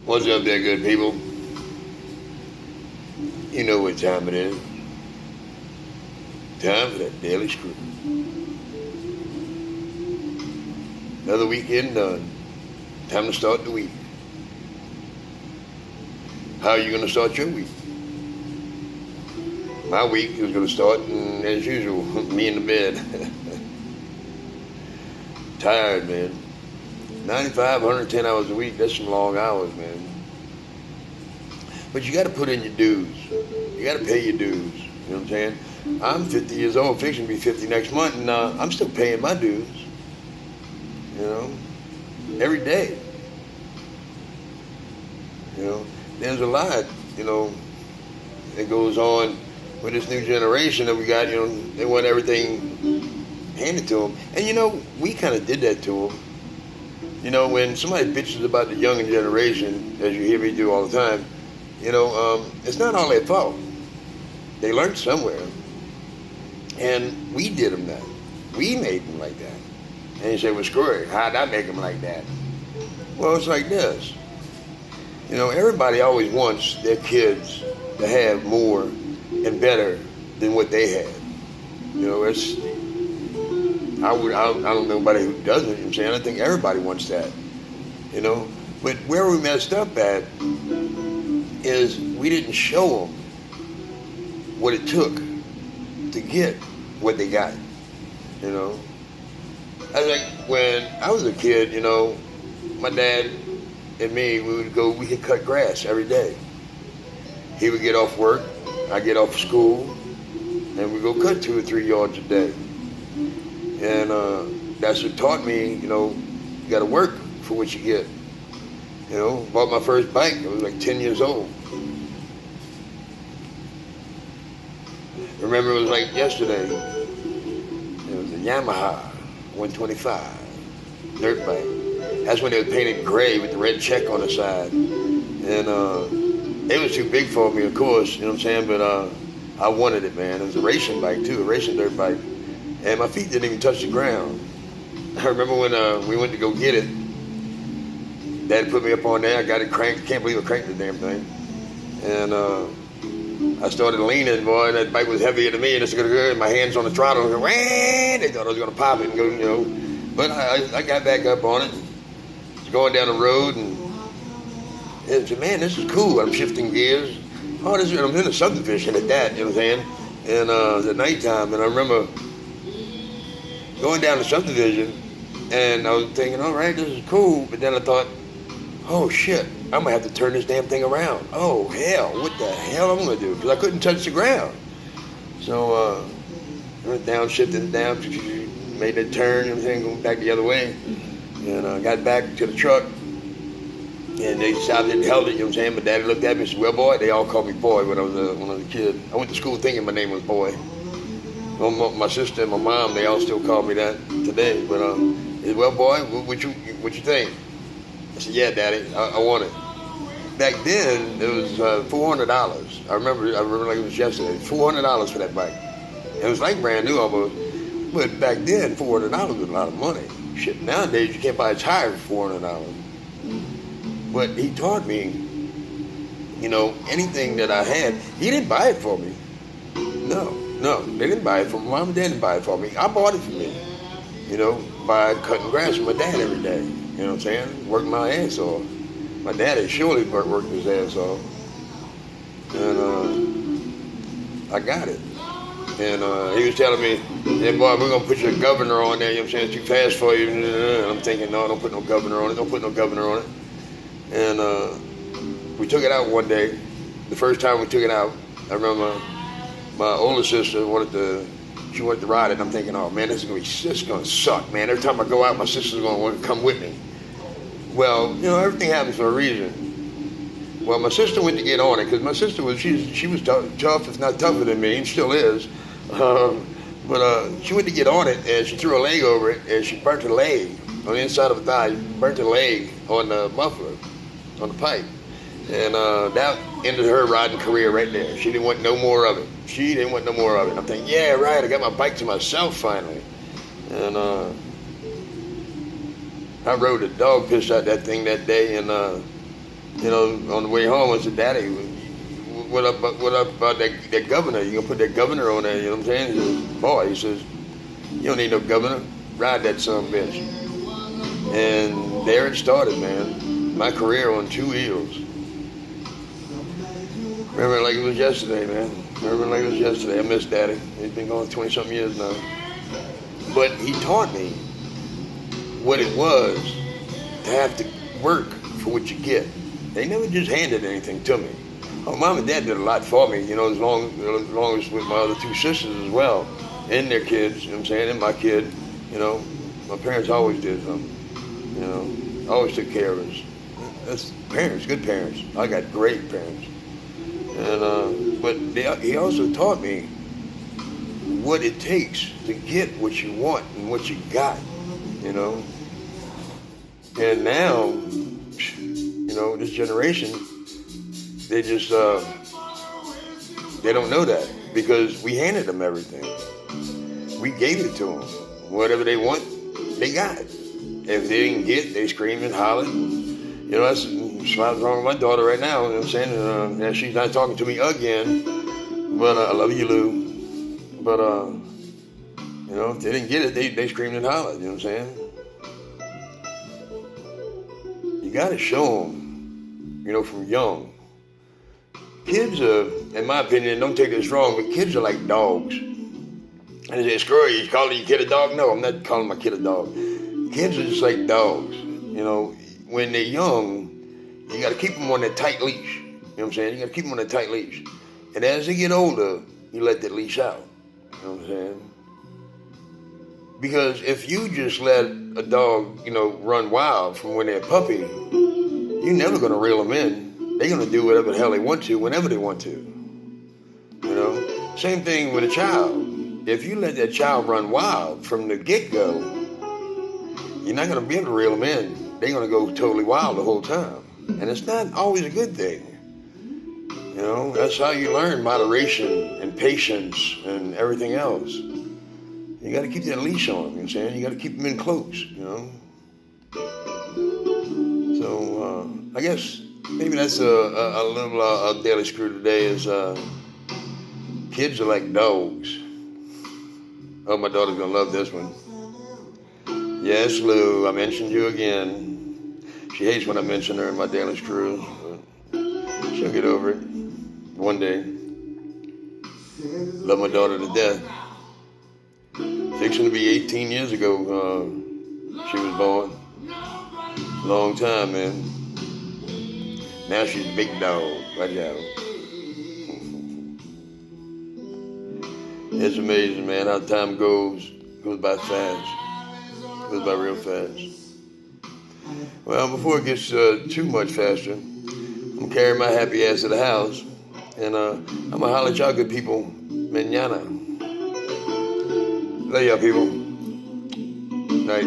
What's up there, good people? You know what time it is. Time for that daily screw. Another weekend done. Time to start the week. How are you going to start your week? My week is going to start, as usual, me in the bed. Tired, man. 95, 110 hours a week, that's some long hours, man. But you got to put in your dues. You got to pay your dues. You know what I'm saying? I'm 50 years old, fixing to be 50 next month, and I'm still paying my dues. You know? Every day. You know? There's a lot, you know, that goes on with this new generation that we got. You know, they want everything handed to them. And, you know, we kind of did that to them. You know, when somebody bitches about the younger generation, as you hear me do all the time, you know, it's not all their fault. They learned somewhere. And we did them that. We made them like that. And you say, well, screw it. How'd I make them like that? Well, it's like this. You know, everybody always wants their kids to have more and better than what they had. You know, I don't know nobody who doesn't, you know what I'm saying? I think everybody wants that, you know? But where we messed up at is we didn't show them what it took to get what they got, you know? I think when I was a kid, you know, my dad and me, we could cut grass every day. He would get off work, I get off school, and we go cut 2 or 3 yards a day. And that's what taught me, you know, you got to work for what you get. You know, bought my first bike, I was like 10 years old. Remember, it was like yesterday. It was a Yamaha 125 dirt bike. That's when it was painted gray with the red check on the side. And it was too big for me, of course, you know what I'm saying? But I wanted it, man. It was a racing bike, too, a racing dirt bike. And my feet didn't even touch the ground. I remember when we went to go get it. Dad put me up on there. I got it cranked. Can't believe I cranked the damn thing. And I started leaning, boy. And that bike was heavier than me. And my hands on the throttle. And they thought I was going to pop it and go, you know. But I got back up on it. Was going down the road. And I said, man, this is cool. I'm shifting gears. Oh, I'm in a subdivision at that, you know what I'm saying? And it was at nighttime. And I remember going down the subdivision, and I was thinking, all right, this is cool. But then I thought, oh shit, I'm gonna have to turn this damn thing around. Oh hell, what the hell I'm gonna do? Because I couldn't touch the ground. So I went down, shifted down, made that turn, everything going back the other way, and I got back to the truck, and they stopped it and held it. You know what I'm saying? My daddy looked at me and said, well, boy, they all called me boy when I was a kid. I went to school thinking my name was boy. Well, my sister and my mom, they all still call me that today. But he said, well, boy, what you think? I said, yeah, Daddy, I want it. Back then, it was $400. I remember like it was yesterday. $400 for that bike. It was like brand new almost. But back then, $400 was a lot of money. Shit, nowadays you can't buy a tire for $400. But he taught me, you know, anything that I had. He didn't buy it for me. No, they didn't buy it for me. Mom and Dad didn't buy it for me. I bought it for me, you know, by cutting grass with my dad every day. You know what I'm saying? Working my ass off. My dad had surely worked his ass off. And I got it. And he was telling me, yeah, boy, we're going to put your governor on there. You know what I'm saying? It's too fast for you. And I'm thinking, no, don't put no governor on it. Don't put no governor on it. And we took it out one day. The first time we took it out, I remember my older sister wanted to ride it, and I'm thinking, oh man, this is gonna suck, man. Every time I go out, my sister's gonna want to come with me. Well, you know, everything happens for a reason. Well, my sister went to get on it because my sister was tough, if not tougher than me, and still is. But she went to get on it, and she threw her leg over it, and she burnt her leg on the inside of her thigh. Burnt her leg on the muffler, on the pipe. And that ended her riding career right there. She didn't want no more of it. I'm thinking, yeah, right, I got my bike to myself finally. And I rode a dog piss out that thing that day, and on the way home, I said, Daddy, what up about that governor? You gonna put that governor on there? You know what I'm saying? He says, boy, he says, you don't need no governor. Ride that son of a bitch. And there it started, man. My career on two wheels. Remember it like it was yesterday, man. Remember it like it was yesterday. I miss Daddy. He's been gone 20-something years now. But he taught me what it was to have to work for what you get. They never just handed anything to me. Oh, Mom and Dad did a lot for me, as long as with my other two sisters as well, and their kids, you know what I'm saying, and my kid, my parents always did something, always took care of us. That's parents, good parents. I got great parents. And, but he also taught me what it takes to get what you want and what you got, And now, this generation, they just, they don't know that because we handed them everything. We gave it to them. Whatever they want, they got. If they didn't get, they screamed and hollered. That's what's wrong with my daughter right now. You know what I'm saying? And she's not talking to me again. But I love you, Lou. But, if they didn't get it, they screamed and hollered. You know what I'm saying? You got to show them, from young. Kids are, in my opinion, don't take this wrong, but kids are like dogs. And they say, screw you calling your kid a dog? No, I'm not calling my kid a dog. Kids are just like dogs. When they're young, you got to keep them on that tight leash. You know what I'm saying? You got to keep them on that tight leash. And as they get older, you let that leash out. You know what I'm saying? Because if you just let a dog, run wild from when they're a puppy, you're never going to reel them in. They're going to do whatever the hell they want to, whenever they want to. Same thing with a child. If you let that child run wild from the get-go, you're not going to be able to reel them in. They're going to go totally wild the whole time. And it's not always a good thing. That's how you learn moderation and patience and everything else. You got to keep that leash on them, you know what I'm saying? You got to keep them in close, So, I guess maybe that's a little daily screw today is kids are like dogs. Oh, my daughter's going to love this one. Yes, Lou, I mentioned you again. She hates when I mention her in my daily screws, but she'll get over it one day. Love my daughter to death. Fixing to be 18 years ago, she was born. Long time, man. Now she's a big dog. Watch out. It's amazing, man, how time goes by fast. Goes by real fast. Well, before it gets too much faster, I'm going to carry my happy ass to the house. And I'm going to holler at y'all good people. Mañana. Love y'all people. Night.